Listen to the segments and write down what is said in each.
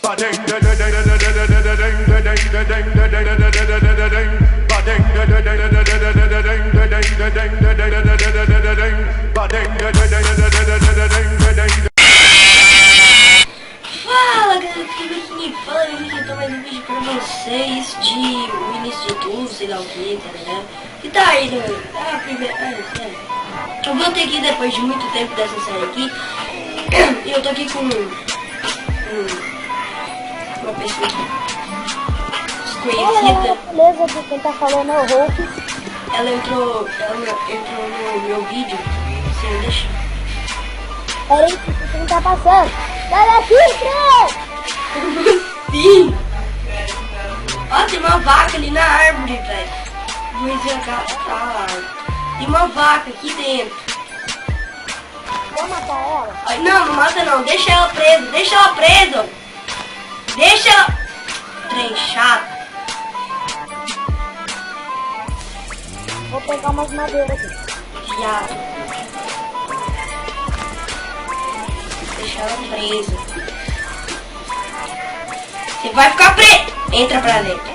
Fala galera, aqui fala Henrique, eu tô mais um vídeo pra vocês de o início de tudo, sei lá o que, tá ligado? E tá aí, a primeira. Eu voltei aqui depois de muito tempo dessa série aqui. E eu tô aqui com uma pessoa aqui desconhecida. Beleza, de quem tá falando é o Hulk. Ela entrou no meu vídeo sem eu deixar. Peraí, que não tá passando. Sai daqui, Fred! Sim! Ó, tem uma vaca ali na árvore, velho. Vou jogar pra árvore. Tem uma vaca aqui dentro. Vou matar ela? Ai, não, não mata não. Deixa ela presa. Deixa ela presa. Deixa ela... Trem chato. Vou pegar umas madeiras aqui. Viado. Deixa ela presa. Você vai ficar preso. Entra pra dentro.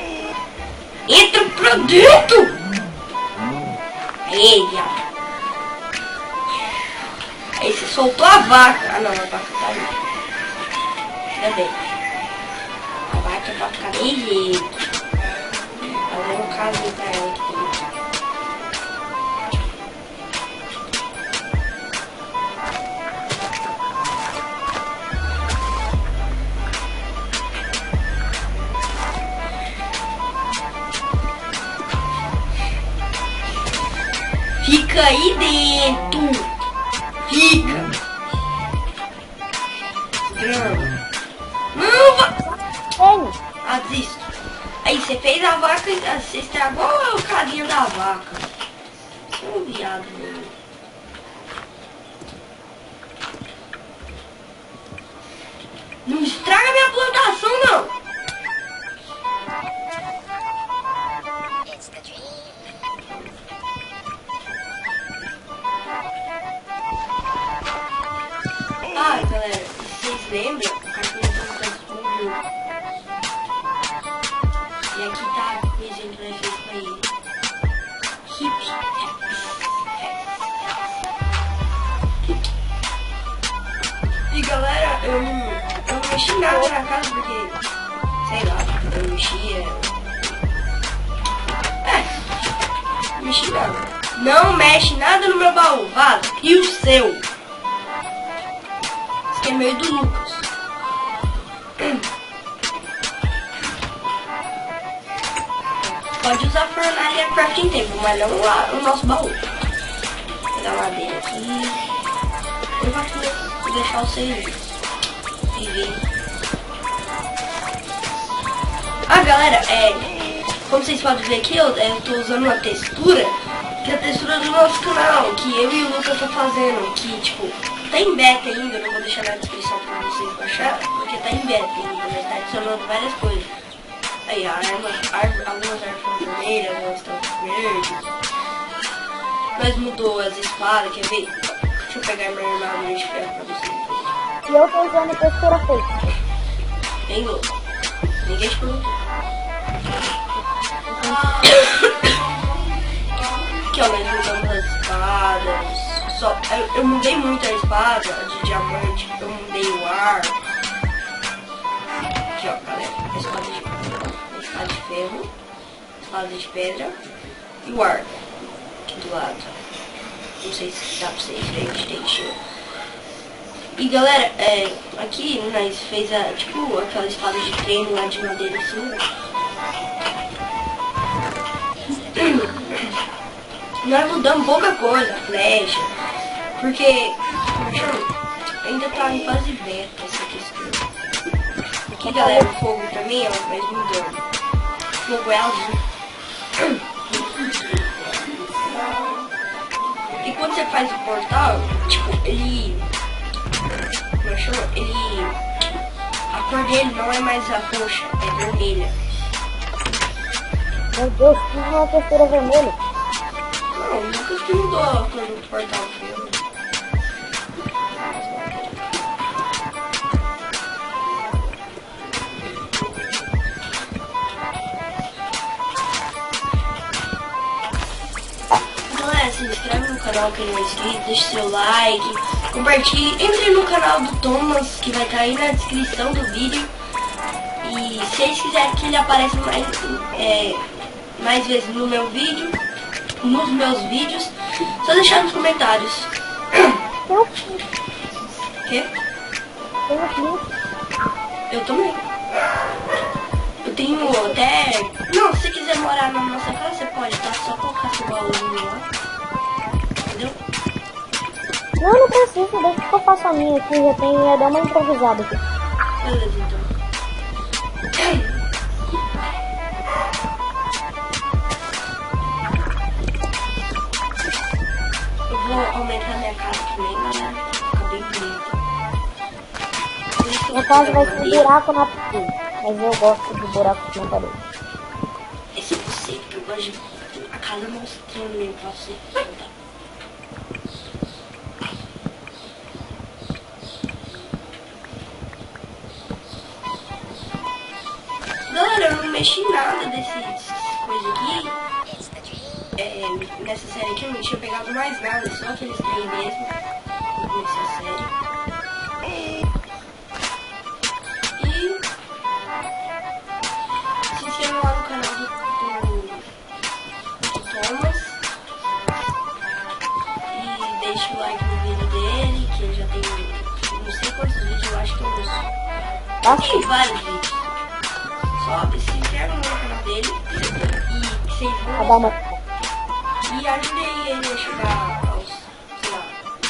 Entra pra dentro. Aí, viado. Aí você soltou a vaca. Ah não, a vaca tá ali. Ainda bem. A vaca vai ficar bem jeito. Fazendo um caso pra ela aqui. Fica aí dentro. Fica. Grama. Não, Tenho. ah, desisto. Aí você fez a vaca, você estragou o carinho da vaca. Você é um viado, mano. Não estraga minha plantação, não. Ah, galera, vocês lembram? Aqui no Estúdio. E aqui tá o exemplo que nós fez pra ele. Hip. E galera, eu não mexi nada na casa porque, sei lá, eu mexia. Não mexi nada. Não mexe nada no meu baú, vaza. E o seu? É meio do Lucas. Pode usar a fornalha crafting table, mas não o nosso baú. Vou pegar madeira aqui. Eu vou aqui deixar vocês viver. Ah, galera, como vocês podem ver aqui, eu tô usando uma textura, que é a textura do nosso canal, que eu e o Lucas tá fazendo, que tipo, tá em beta ainda, eu não vou deixar na descrição pra vocês baixar, porque tá em beta ainda, mas tá adicionando várias coisas. Aí a arma, algumas armas estão vermelhas, algumas estão verdes. Mas mudou as espadas, quer ver? Deixa eu pegar minha armadura de ferro pra vocês verem. E eu tô usando textura feita. Bem louco. Ninguém te perguntou. Aqui ó, nós mudamos as espadas. Eu mudei muito a espada de diamante, eu mudei o ar. Aqui ó, galera, a espada de ferro, a espada de pedra e o ar aqui do lado. Não sei se dá pra vocês verem, deixa eu. E galera, aqui nós fez tipo aquela espada de treino lá de madeira assim. Nós mudamos pouca coisa, flecha. Porque ainda tá em fase beta essa questão. Aqui galera, o fogo também é mais mudando. O fogo é azul. E quando você faz o portal, tipo, ele. Como chama? Ele. A cor dele não é mais a roxa, é vermelha. Meu Deus, fiz uma textura vermelha. Não, nunca que mudou a cor do portal. canal quem não é inscrito, deixe seu like, compartilhe, entre no canal do Thomas, que vai estar aí na descrição do vídeo. E se vocês quiserem que ele apareça mais vezes no meu vídeo, nos meus vídeos, só deixar nos comentários. Eu Quê? tenho Eu também. Eu tenho até... Não, se você quiser morar na nossa casa, você pode, tá? Só colocar seu baúzinho lá. Entendeu? Não precisa, deixa que eu faço a minha aqui, já tem, ia dar uma improvisada aqui. Beleza, então. Eu vou aumentar minha casa também, galera. Fica bem bonita. Minha casa vai ser buraco na parede, mas eu gosto de buraco na parede. Esse é você, porque eu gosto de a casa mostrando mesmo pra você. Galera, eu não mexi em nada dessas coisas aqui. Nessa série aqui eu não tinha pegado mais nada, só aqueles trem mesmo. Nessa série. E se inscrevam lá no canal do Thomas. E deixe o like no vídeo dele, que ele já tem não sei quantos vídeos, eu acho que tem vários vídeos. Sobe, se inscreve no canal dele e vocês vão e ajudei ele a chegar aos, sei lá,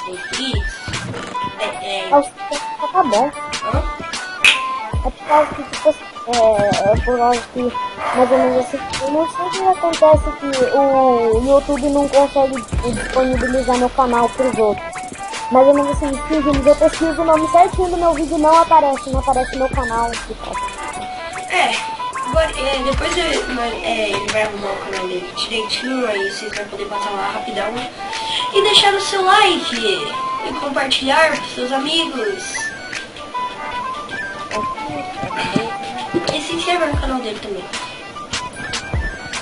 inscritos. Tá bom. Hã? É por causa que, tipo, é por causa que, mais ou menos assim, eu não sei o que acontece que o YouTube não consegue disponibilizar meu canal pros outros. Mais ou menos assim, 15 anos eu pesquiso o nome certinho do meu vídeo e não aparece meu canal. Agora, depois ele vai arrumar o canal dele direitinho, aí vocês vão poder passar lá rapidão e deixar o seu like e compartilhar com seus amigos. E se inscreva no canal dele também.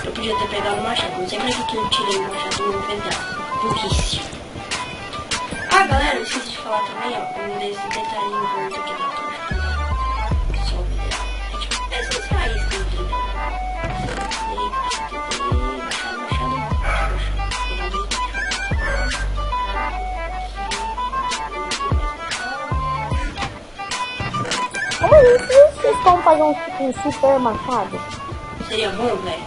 Eu podia ter pegado o machado, não sei pra que eu tirei o machado do meu inventário. Burrice. Ah, galera, eu esqueci de falar também, ó, um desses detalhinhos verdes aqui da torre também. Só o vídeo. É tipo, essas raízes que eu tenho. Como é isso? Vocês vão fazer um super machado? Seria bom, velho?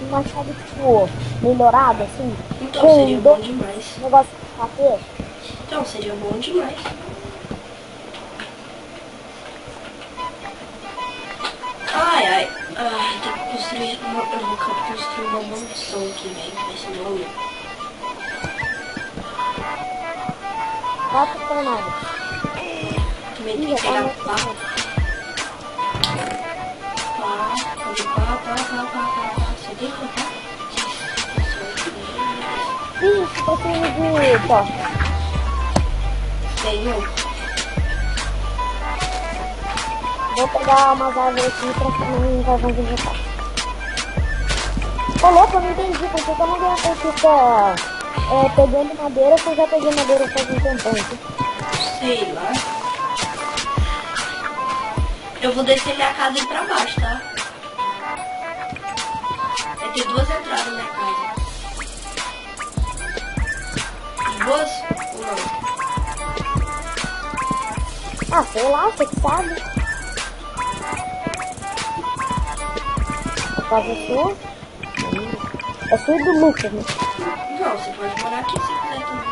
Um machado, tipo, melhorado, assim? Então, com seria bom demais. negócio de bater? Então, seria bom demais. Ai, tem que construir uma... Eu vou construir uma mansão aqui, velho. Vai ser nome. Tá por nada. Também tem que pegar pá. Pá. Você tem que colocar? Isso, preciso de tocha. Tem um. Vou pegar umas árvores aqui pra não vai vegetal. Ô louco, eu não entendi, porque eu não ganhei a conquista pegando madeira, se eu já peguei madeira faz um tempão aqui. Sei lá. Eu vou descer minha casa e ir pra baixo, tá? Vai ter duas entradas na minha casa. Duas ou não? Ah, sei lá, você que sabe. A casa é sua? É sua e do Lucas, né? Não, você pode morar aqui se quiser também.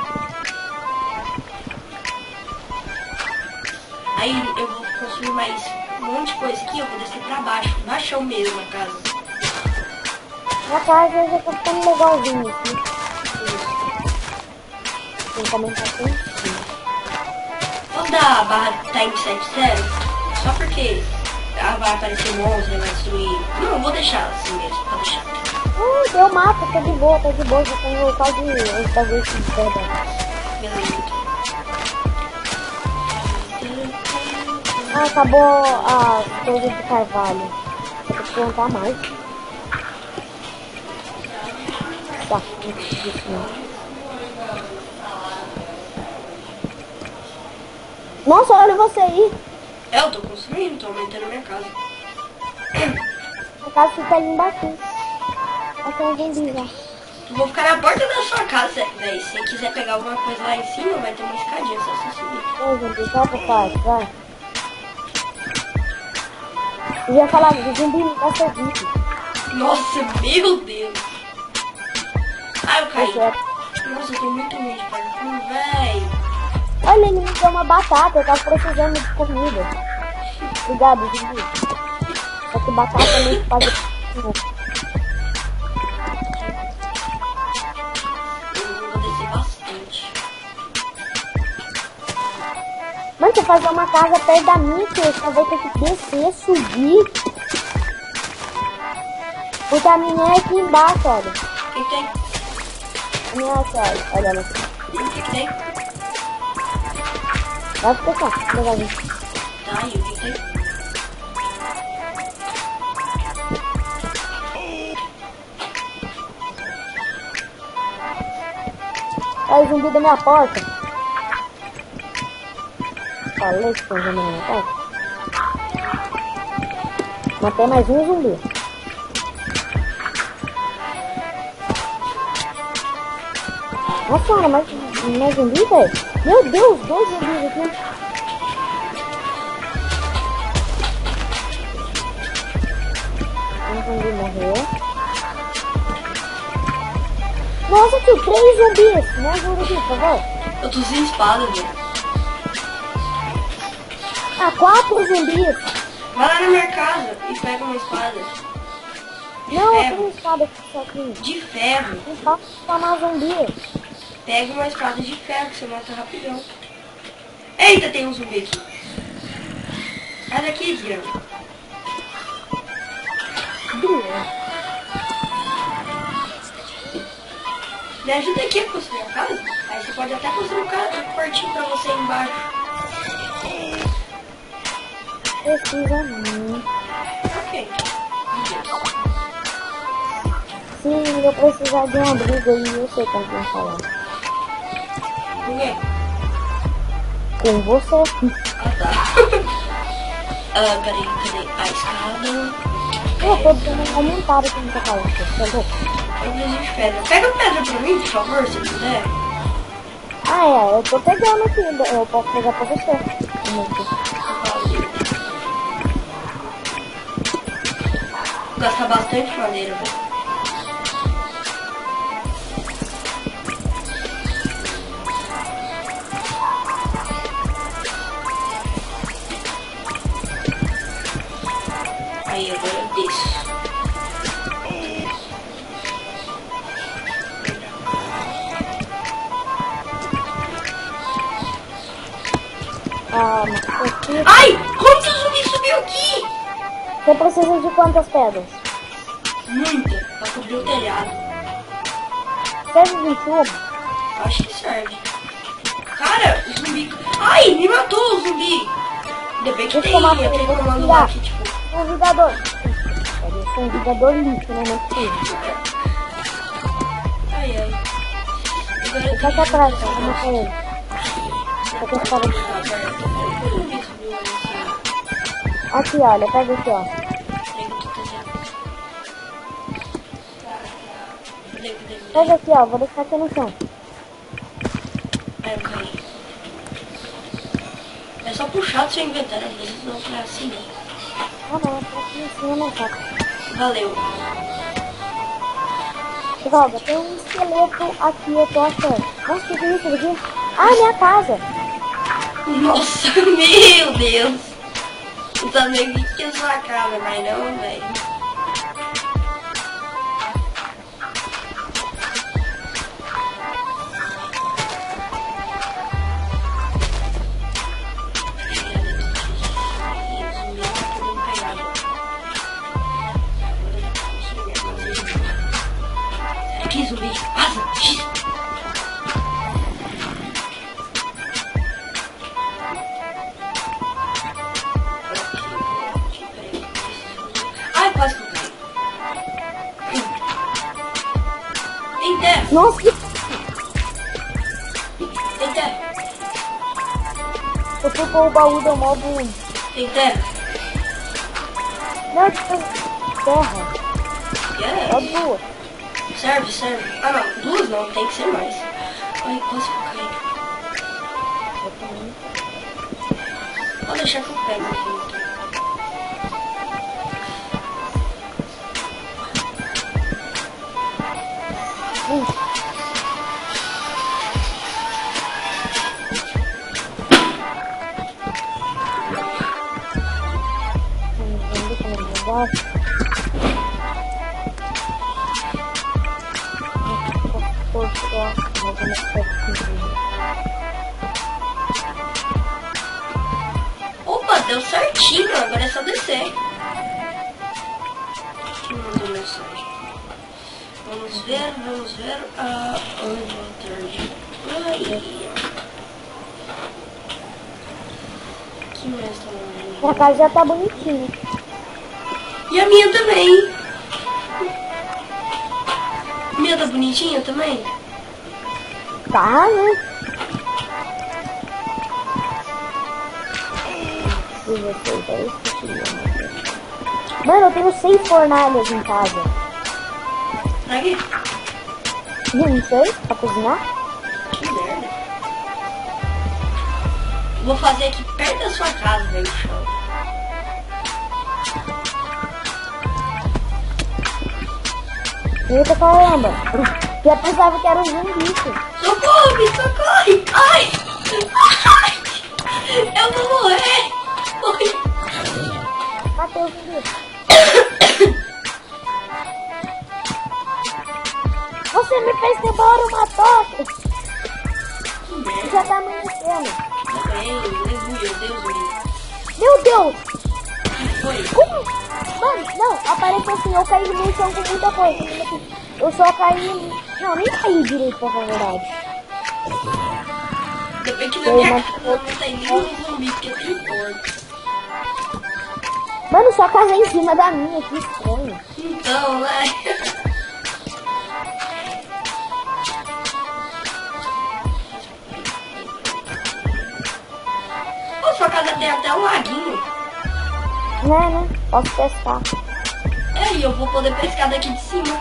Aí eu vou construir mais um monte de coisa aqui, eu vou descer pra baixo. Baixão mesmo a casa. A casa já tá ficando legalzinho aqui. Tem que aumentar aqui. Vamos dar a barra Time 70? Só porque vai aparecer monstro, vai destruir. Não, eu vou deixar assim mesmo, pra deixar. Deu mapa, tá de boa, já tenho quase uns bagulhos de pedra. Beleza. Ah, acabou a coisa de carvalho. Vou ter que plantar mais. Tá, não. Nossa, olha você aí. Eu tô construindo, tô aumentando a minha casa. A casa fica ali embaixo. Aqui é um zumbi já. Eu vou ficar na porta da sua casa, velho. Se você quiser pegar alguma coisa lá em cima, vai ter uma escadinha, só você subir. Ô, zumbi, vai pra parte, vai. Eu ia falar, o zumbi não tá servindo. Nossa, meu Deus. Ai, eu caí. Pois é. Nossa, eu tô muito ruim de parkour, véi. Olha, ele me deu uma batata, eu tava precisando de comida. Obrigado, zumbi. Só que batata não faz... Eu vou descer bastante. Mano, você fazer uma casa perto da minha, que eu só vou ter que descer, subir. Porque a minha é aqui embaixo, olha. O que tem? A minha é aqui, olha. Olha ela aqui. O que tem? Vai ficar só, legalzinho. Tá, e o que tem? Olha o zumbi da minha porta. Falei que tem zumbi na minha porta. Matei mais um zumbi. Nossa senhora, mais zumbi, velho? Meu Deus, 2 zumbis aqui. Um zumbi morreu. Nossa, tio, 3 zumbis. Me ajuda aqui, por favor. Eu tô sem espada, velho. Ah, 4 zumbis. Vai lá na minha casa e pega uma espada. Não, eu tenho espada aqui só aqui. De ferro. Não tá chamar zumbi. Pega uma espada de ferro que você mata rapidão. Eita, tem um zumbi aqui. Sai daqui, Diana. Me ajuda aqui a construir a casa. Aí você pode até construir um quartinho pra você aí embaixo. Precisa não. Ok. Se eu precisar de um abrigo aí, eu sei com quem falar. Por quê? Com você. Ah, tá. Peraí. A escada. Eu tô dando um comentário que você fala. Você é louco? Eu preciso de pedra. Pega pedra pra mim, por favor, se puder. Ah, é. Eu tô pegando aqui. Eu posso pegar pra você. Vou gastar bastante madeira, velho. Aí, agora eu desço. Ah, mas aqui... Ai! Como que o zumbi subiu aqui? Você precisa de quantas pedras? Muita, pra cobrir o telhado. Serve 21? Acho que serve. Cara, o zumbi... Ai, me matou o zumbi! Ainda bem que Deixa tem eu matar aquele ele, vou comando tirar. lá que, tipo... Convidador. Pode ser um convidador lixo, né? Não é possível. Ai. Agora eu Fica aqui atrás, ó. Vou matar ele. Fica aqui atrás. Aqui, olha. Pega aqui, ó. Pega aqui, ó. Vou deixar aqui no chão. Aí eu caí. É só puxar do seu inventário, às vezes não é assim, né? Ah, não. É pra aqui em cima, não, tá? Valeu. Droga, tem um esqueleto aqui, eu tô achando. Nossa, o que é isso aqui? Ah, minha casa. Nossa, meu Deus. Não sabia o que é sua casa, mas não, velho. Que zumbi? Vaza! Ai, quase que eu caí. Eita! Nossa, que... Eita! Eu fui com o baú do mob. Tem terra? Não, tipo, terra. Yes. Só duas. Serve. Ah não, duas não, tem que ser mais. Ai, quase que eu caí. Pode deixar que eu pego aqui. Opa, deu certinho, agora é só descer. Quem mandou mensagem? Vamos ver. Que mais tá lá? Minha casa já tá bonitinha. E a minha também. A minha tá bonitinha também? Tá, né? Mano, eu tenho 6 fornalhas em casa. Pra quê? Não sei, pra cozinhar? Que merda. Vou fazer aqui perto da sua casa, velho, o chão. Eita caramba! Já pensava que era um zumbi. Socorro, me socorre! Ai! Eu vou morrer! Matei o zumbi. Você me fez quebrar uma toca! Já tá amanhecendo. Aleluia, Deus me. Meu Deus! Que foi? Como? Mano, não, apareceu assim, eu caí no chão com muita coisa. Eu só caí. Não, nem caí direito, pra falar a verdade. Ainda bem que na minha casa não tem nenhum zumbi, porque tem porco. Mano, sua casa é em cima da minha, que estranho. Então, né? Pô, sua casa tem até um laguinho. Né? Posso pescar. É, e eu vou poder pescar daqui de cima.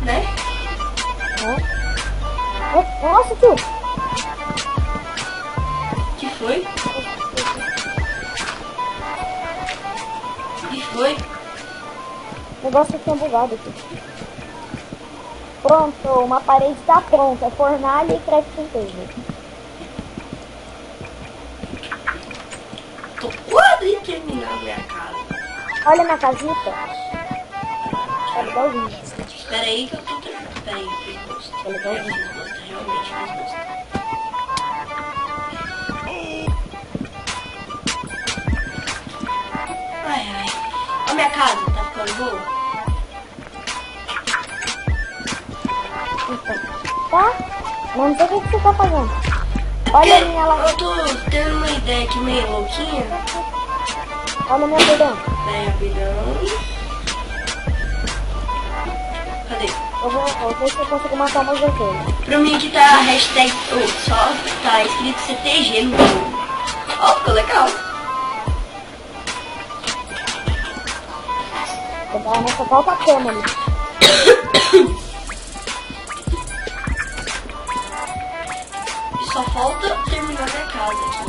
Né? Nossa, tio! Que foi? Que foi? O negócio tinha bugado aqui. Pronto, uma parede tá pronta. Fornalha e crafting table. Tô quase terminando minha casa. Olha minha casita. É legalzinho. Espera aí que eu tô terminando. Espera aí, eu fiz bosta. É legalzinho. Eu fiz bosta, realmente fiz bosta. Ai. A minha casa tá ficando boa? Tá? Não sei o que você tá fazendo. Olha a minha lá. Eu tô tendo uma ideia aqui meio louquinha. Olha a minha perdão. Pera aí, rapidão. Cadê? Eu vou ver se eu consigo matar uma ovelha. Pra mim aqui tá a hashtag, só tá escrito CTG no jogo. Ó, ficou legal. Nessa falta cama ali. E só falta terminar minha casa aqui.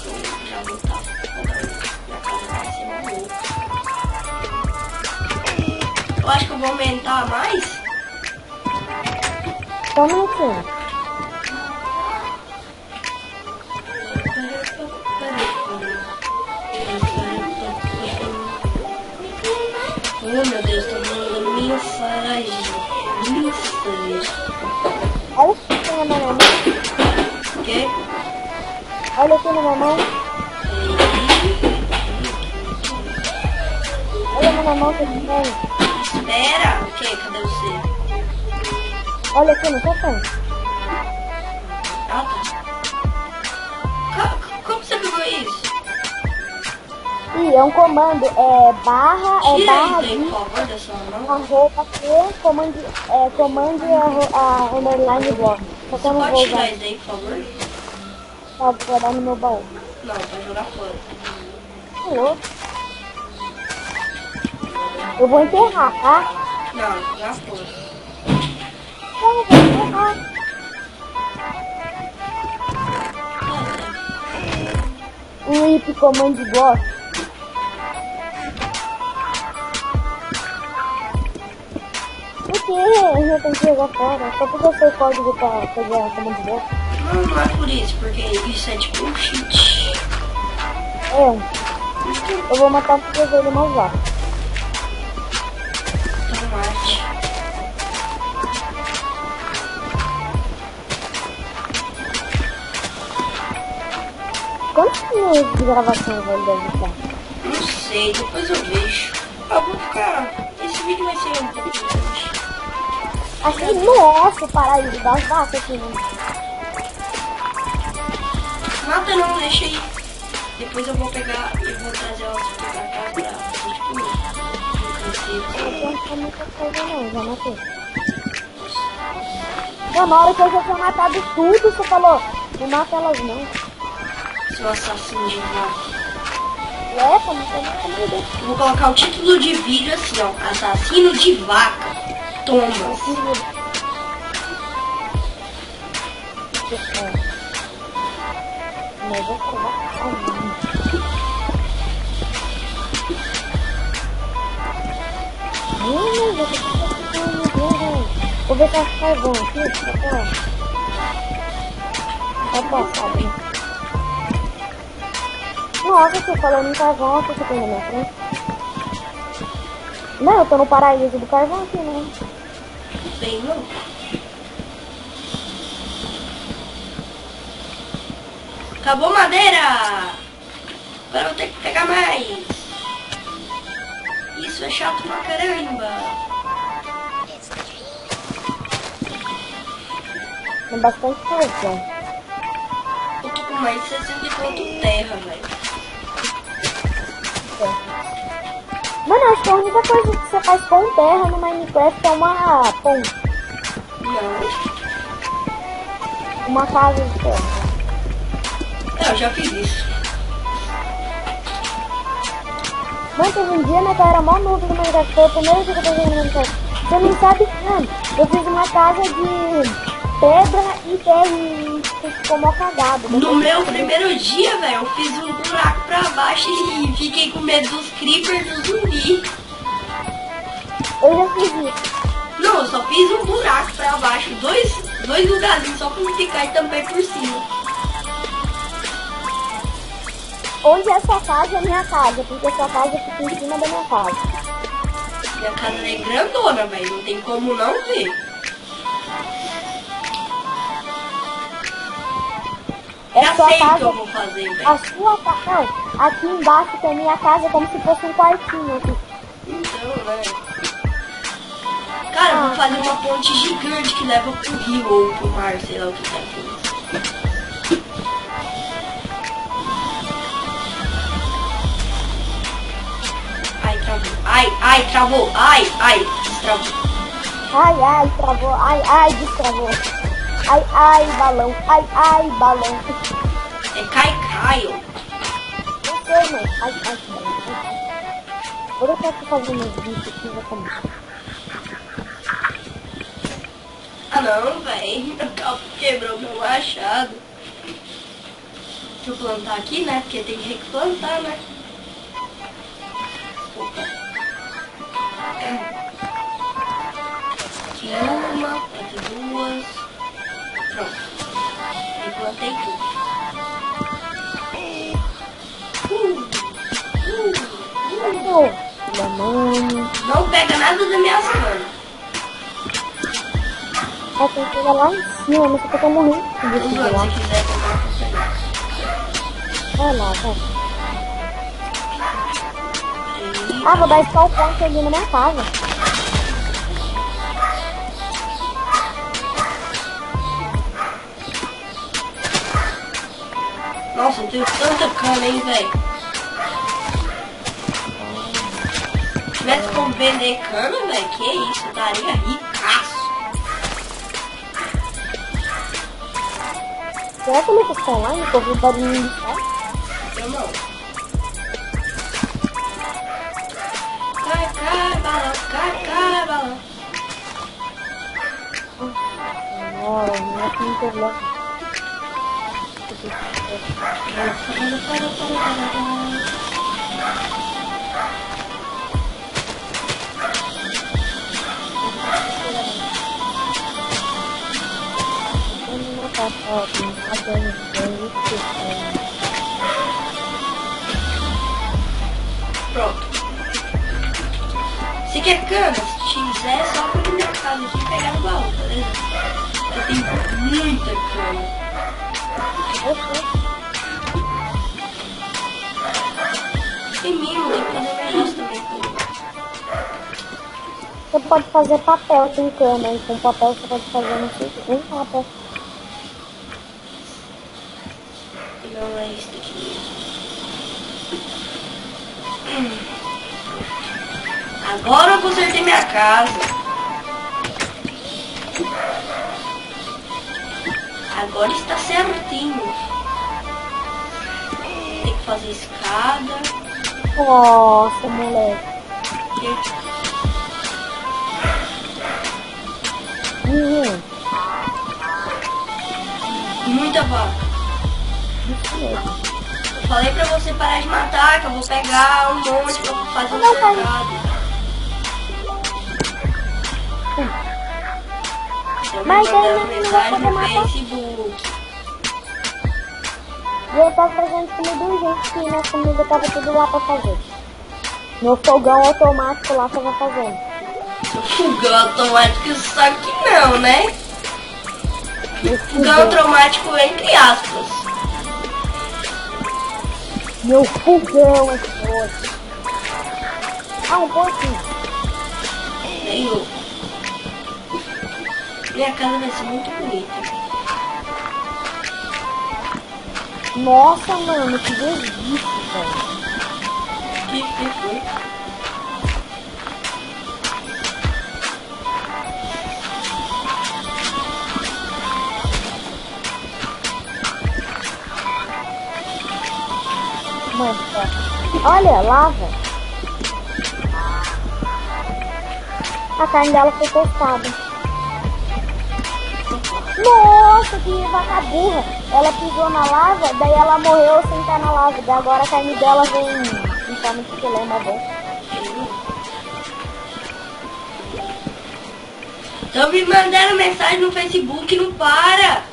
Eu já vou estar rodando. Minha casa vai ser uma louca. Eu acho que eu vou aumentar mais. Só um minutinho. Oh meu Deus, tô mandando mensagem. Olha aqui na minha mão. O quê? Olha aqui na minha mão. Olha na minha mão que eu tenho. Espera! O quê? Cadê você? Olha aqui no telefone. Ah, tá. Como você pegou isso? Ih, é um comando. É barra. É Tira barra isso aí, de por favor, da sua mão. arroba Q, comando underline block. Só que eu não Pode vou tirar usar. isso aí, por favor? Vou guardar no meu baú. Não, vai jogar fora. Alô? Eu vou enterrar, tá? Não, jogar fora. Eu vou enterrar. Um hip comando boss. Por que eu tenho que jogar fora? Só porque eu sei o código pra pegar a comando boss. Não, não é por isso, porque isso é tipo um cheat. Eu vou matar porque ele não vai. Então mate. Quantos minutos de gravação ele deve estar? Não sei, depois eu vejo. Ah, vou ficar. Esse vídeo vai ser um pouco grande. Acho que, nossa, paraíso das vacas aqui, né? Mata não, deixa aí. Depois eu vou pegar e vou trazer elas pra cá pra gente comer. Eu não tenho muita coisa não, já matei. Não, na hora que eu já tinha matado tudo, você falou, não mata elas não. Seu assassino de vaca. Pô, não tem nada a ver. Vou colocar o título de vídeo assim, ó. Assassino de vaca. Toma. Mas eu vou provar. Vou ver se acho carvão aqui, tá passado, né? Nossa, você falou no carvão, olha o que você tem na minha frente. Não, eu tô no paraíso do carvão aqui, né? Bem, não. Acabou madeira! Agora eu vou ter que pegar mais. Isso é chato pra caramba. Tem bastante coisa. Eu tô com mais de 60 e quanto terra, velho. Mano, acho que a única coisa que você faz com terra no Minecraft é uma ponte. Não. Uma casa de terra. Eu já fiz isso. Mano, teve um dia, né, que eu era mó novo no Minecraft. Foi o primeiro dia que eu tô jogando Minecraft. Você não sabe, mano, eu fiz uma casa de pedra e terra e ficou mó cagado. No meu primeiro dia, velho, eu fiz um buraco pra baixo e fiquei com medo dos creepers e dos zumbi. Eu já fiz isso. Não, eu só fiz um buraco pra baixo, dois lugarzinhos só pra ficar e tampei por cima. Onde é sua casa é minha casa, porque sua casa fica em cima da minha casa. Minha casa é grandona, velho, não tem como não ver. Já sua sei o que casa, eu vou fazer, velho. a sua casa, não, aqui embaixo tem minha casa como se fosse um quartinho aqui. Então, velho. Cara, eu vou fazer uma ponte gigante que leva pro rio ou pro mar, sei lá o que tá aqui. Ai, travou. Ai, destravou. Ai, travou. Ai, destravou. Ai, balão. Ai, balão. É Caio. Não sei, mano. Ai, balão. Vou deixar aqui fazer meus vídeos aqui e vou comer. Ah não, velho. Meu carro quebrou meu machado. Deixa eu plantar aqui, né? Porque tem que plantar, né? Opa. Aqui uma, aqui duas. Pronto. E plantei tudo. Não pega nada das minhas canas. Tem que chegar lá em cima, mas você tá morrendo. Se quiser tomar vai lá, vai. Ah, vou dar spawn point ali na minha casa. Nossa, eu tenho tanta cana, hein, velho. Se tivesse como vender cana, velho, que isso, eu estaria ricaço. Será que o Lucas tá online? Que eu ouvi barulhinho de som. Eu não. Cai, balão, cai, balão. Nossa, não é que não tem bloco. Pronto. Se quer cana, se quiser, é só pra ir na casa aqui e pegar no baú, beleza? Eu tenho muita cana. Tem mimo, tem que fazer um negócio também. Você pode fazer papel com cana, e com papel você pode fazer não sei um papel. Não é isso daqui. Agora eu consertei minha casa. Agora está certinho. Tem que fazer escada. Nossa, moleque. Muita vaca. Isso mesmo. Eu falei pra você parar de matar, que eu vou pegar um monte pra fazer um cercado. Eu Mas me mandando aí não mensagem vai no poder matar. Facebook. E eu tava fazendo comida urgente, que minha comida tava tudo lá pra fazer. Meu fogão automático lá tava fazendo. Fogão automático, só que não, né? Fogão automático entre aspas. Meu fogão é forte. Um pouquinho. Tenho. Minha casa vai ser muito bonita. Nossa, mano, que delícia, velho. Que foi? Mano, olha, lava. A carne dela foi tostada. Nossa, que vaca burra. Ela pisou na lava, daí ela morreu sem estar na lava. Daí agora a carne dela vem ficar no filé, mas bom. Estão me mandando mensagem no Facebook, não para.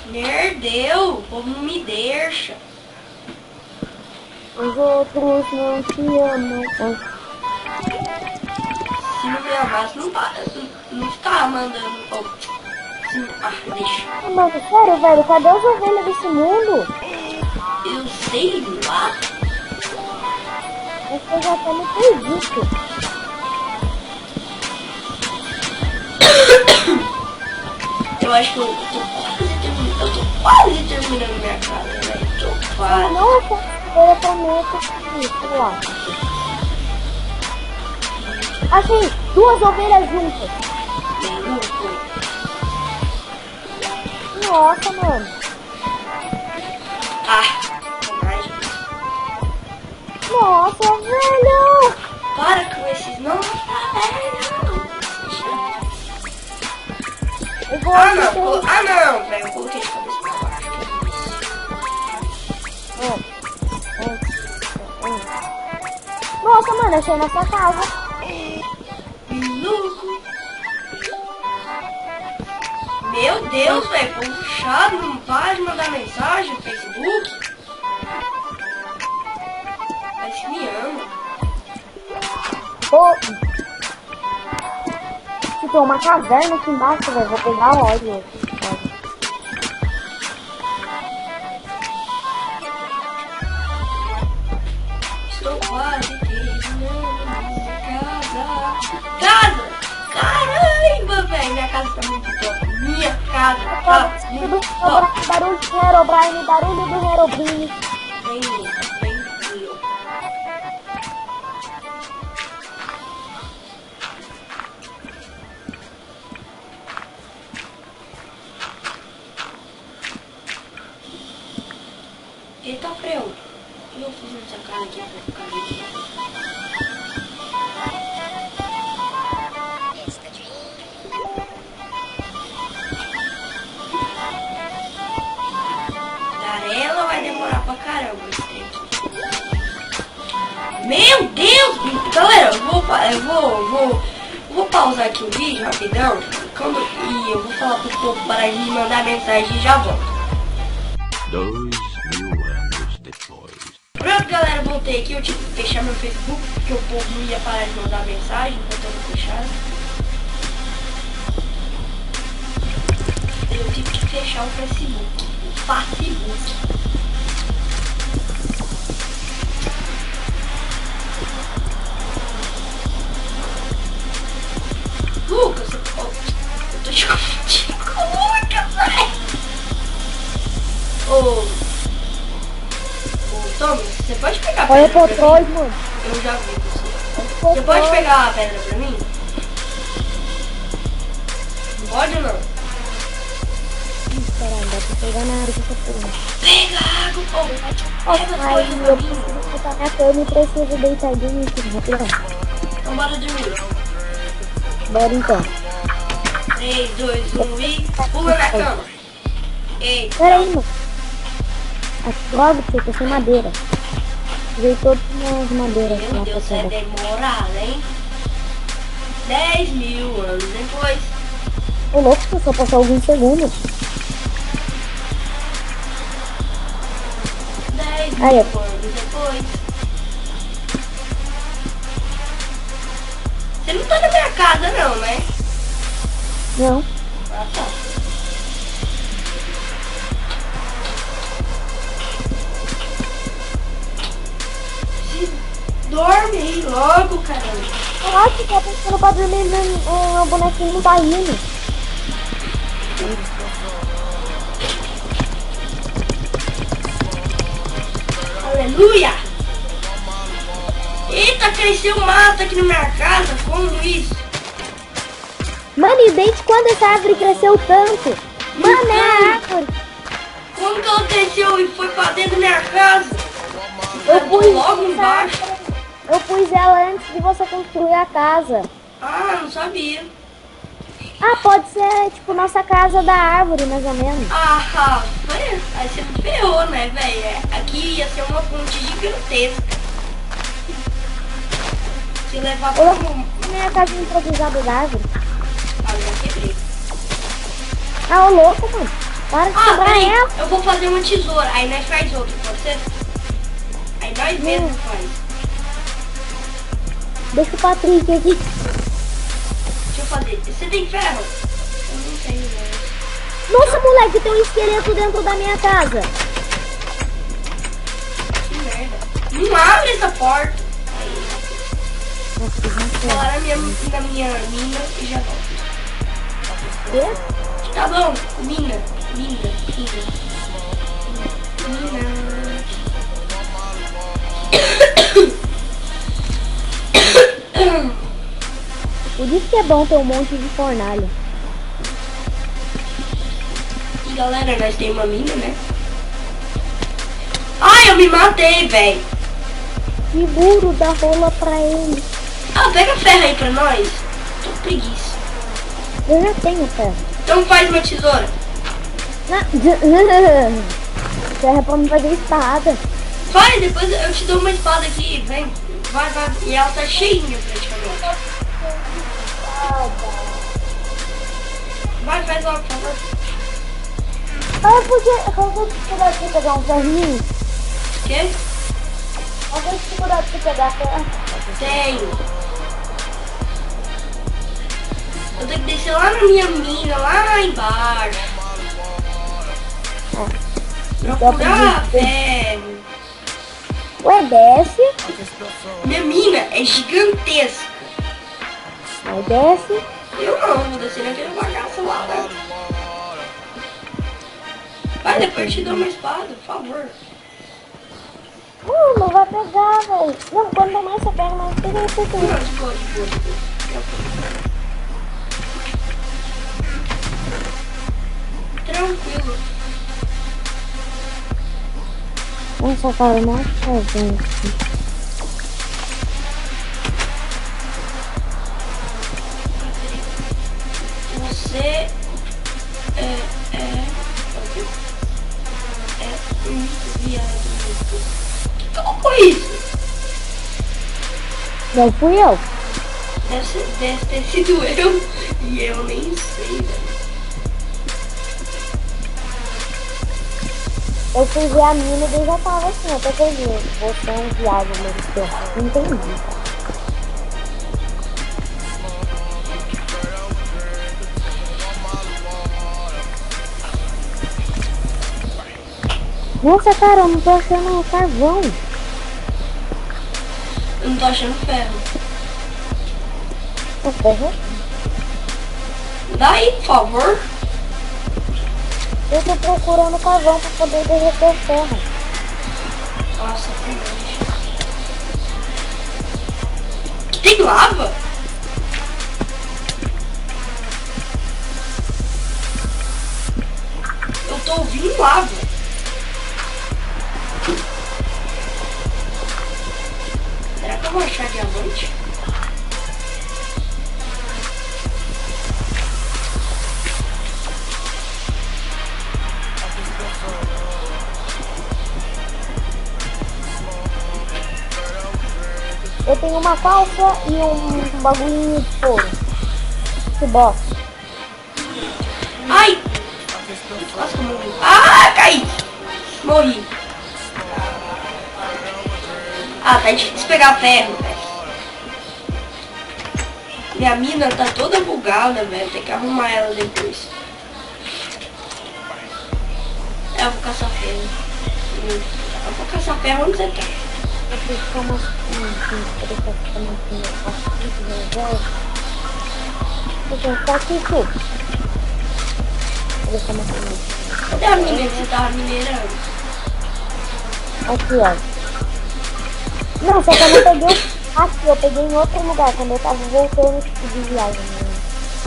Merdeu, o povo não me deixa. Os outros não te amam. Se não me amasse, não para. Não ficar mandando. Oh, deixa. Mas sério, velho, cadê as ovelhas desse mundo? Eu sei lá. Acho que eu já até me perdi. Eu acho que eu tô quase terminando. Eu tô quase terminando minha casa, velho. Tô quase. Nossa, eu prometo que sei lá. Assim, 2 ovelhas juntas. Bem louco. Nossa, mano. Sacanagem. Nossa, velho. Para com esses não. Eu vou Não, velho. Eu coloquei de cabeça pra baixo. Nossa, mano, achei nessa casa. Louco. Meu Deus, velho. Povo chato, não para de mandar mensagem no Facebook. Parece que me ama. Pô. Tem uma caverna aqui embaixo, velho. Vou pegar óleo. Estou quase terminando minha casa. Casa! Caramba, velho. Minha casa tá muito top. Minha casa tá muito top. Barulho do Herobrine, barulho do Herobrine. Bem louco, bem louco. Gabriel, o que eu fiz nessa cara aqui pra ficar ali? Garela vai demorar pra caramba esse trem aqui. Meu Deus! Galera, eu vou pausar aqui o vídeo rapidão. E eu vou falar pro povo parar de me mandar mensagem e já volto. 2000 anos depois. Pronto, galera, voltei aqui. Eu tive que fechar meu Facebook porque o povo não ia parar de mandar mensagem enquanto eu não fechava. Eu tive que fechar o Facebook. Lucas, eu tô te confundindo com o Lucas, velho. Ô, Tommy, você pode pegar a Olha pedra pra pra trás, mim? mano. Eu já vi você. Você pode pegar a pedra pra mim? Não pode ou não? Caramba, dá pra pegar na área que eu tô pegando. Pega água, pô. Ó, Pega as aí coisas pra eu mim. preciso botar minha cama e preciso deitadinho aqui, rapidão. Então bora dormir. Bora então. 3, 2, 1 e pula na cama. Eita. Pera aí, mano. Logo, tio, tô sem madeira. Veio todas as madeiras Meu lá pra Deus, é cima. demorado, hein? 10.000 anos depois. Ô, louco, só passou alguns segundos. 10.000 Aí, ó. anos depois. Você não tá na minha casa não, né? Não. Ah, tá. Dorme aí logo, caramba. Caraca, tá pensando pra dormir no bonequinho não tá indo. Aleluia! Eita, cresceu mato aqui na minha casa. Como isso? Mano, e desde quando essa árvore cresceu tanto? Mano, é a árvore. Como que ela cresceu e foi pra dentro da minha casa? Eu Ficou pus logo essa embaixo. árvore- Eu pus ela antes de você construir a casa. Ah, não sabia. Ah, pode ser, tipo, nossa casa da árvore, mais ou menos. Ah, aí você me ferrou, né, velho? Aqui ia ser uma ponte gigantesca. Se levar pra um... Minha casa improvisada da árvore. Ah, já quebrei. Ah, ô louco, mano. Para de Ah, quebrar peraí, ela. eu vou fazer uma tesoura. Aí nós faz outro, pode ser? Aí nós mesmos faz. Deixa o Patrick aqui. Deixa eu fazer. Você tem ferro? Eu não tenho, né? Nossa, moleque, tem um esqueleto dentro da minha casa. Que merda. Não abre essa porta. Aí, Nossa, vou lá na minha mina e já volto. quê? Tá bom, mina. Por isso que é bom ter um monte de fornalha. E galera, nós temos uma mina, né? Ai, eu me matei, velho. Seguro da rola pra ele. Ah, pega ferro aí pra nós. Tô com preguiça. Eu já tenho ferro. Então faz uma tesoura. Ferro é pra me fazer espada. Faz, depois eu te dou uma espada aqui, vem. Vai. E ela tá cheinha praticamente. Vai, faz logo, por favor. Ah, porque eu vou te cuidar de você pegar um ferrinho. Quê? Eu vou te cuidar de você pegar ferro. Tenho. Eu tenho que descer lá na minha mina, lá embaixo. Procurar ferro. Ué, desce. Minha mina é gigantesca. Aí desce. Eu não, vou descer naquele bagaço lá, né? Vai, depois eu te dou uma espada, por favor. Não vai pegar, velho. Não, quando mais você pega, mais pega aí, por Não, de boa. Tranquilo. Nossa, cara, não é gente. Você é um viado. Que colocou isso? Não fui eu. Deve ter sido eu. E eu nem sei, velho. Eu fui ver a mina e já tava assim, até que eu vi. Você é um viado, meu. Não entendi. Nossa, cara, eu não tô achando carvão. Eu não tô achando ferro. O ferro? Dá aí, por favor. Eu tô procurando carvão pra poder derreter ferro. Nossa, que nojo. Tem lava? Eu tô ouvindo lava. Será que eu vou achar diamante? Eu tenho uma calça e um bagulhinho de couro. Que bosta. Ai! Quase que eu morri. Ah, caí! Morri. Ah, tá difícil pegar ferro, velho. Minha mina tá toda bugada, velho. Tem que arrumar ela depois. Eu vou caçar ferro. Eu vou caçar ferro onde você tá. Eu preciso ficar mais tá aqui tudo. Cadê a mina que você tava minerando? Aqui, ó. Não, só que eu não peguei aqui, eu peguei em outro lugar, quando eu tava voltando de viagem.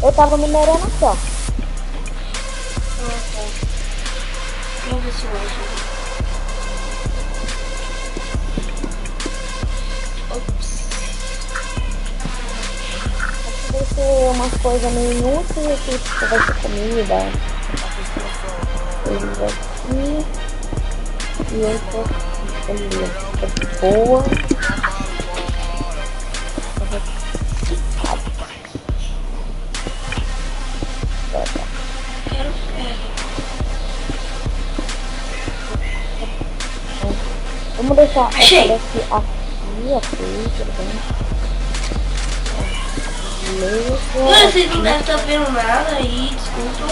Eu tava minerando aqui, ó. Ah, tá. Vamos ver se eu acho. Ops. Aqui vai ser umas coisas meio inúteis, aqui vai ser comida. Eles aqui. E eu tô de boa. Quero ferro. Vamos deixar Achei. essa daqui aqui, tudo bem. Galera, vocês não devem estar vendo nada aí, desculpa.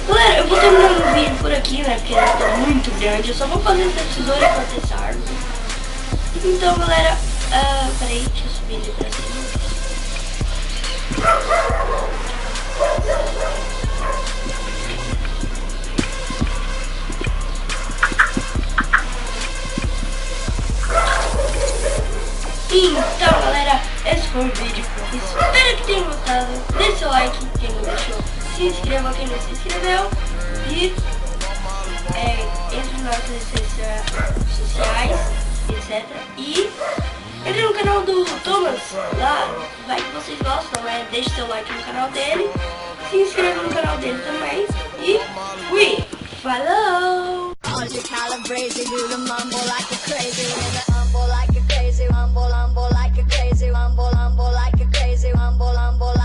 Galera, eu vou terminando o vídeo por aqui, né, porque ele tá muito grande. Eu só vou fazer essa tesoura e cortar essa árvore. Então, galera, peraí, deixa eu subir ali pra cima. Então, galera, esse foi o vídeo. Espero que tenham gostado. Deixe seu like, quem não deixou. Se inscreva quem não se inscreveu. E entre nas nossas redes sociais, etc. E entre no canal do Thomas. Lá, vai que vocês gostam, né? Deixe seu like no canal dele. Se inscreva no canal dele também. E fui! Falou! Rumble like a crazy, rumble like a crazy, rumble like a crazy, rumble like a crazy, rumble like a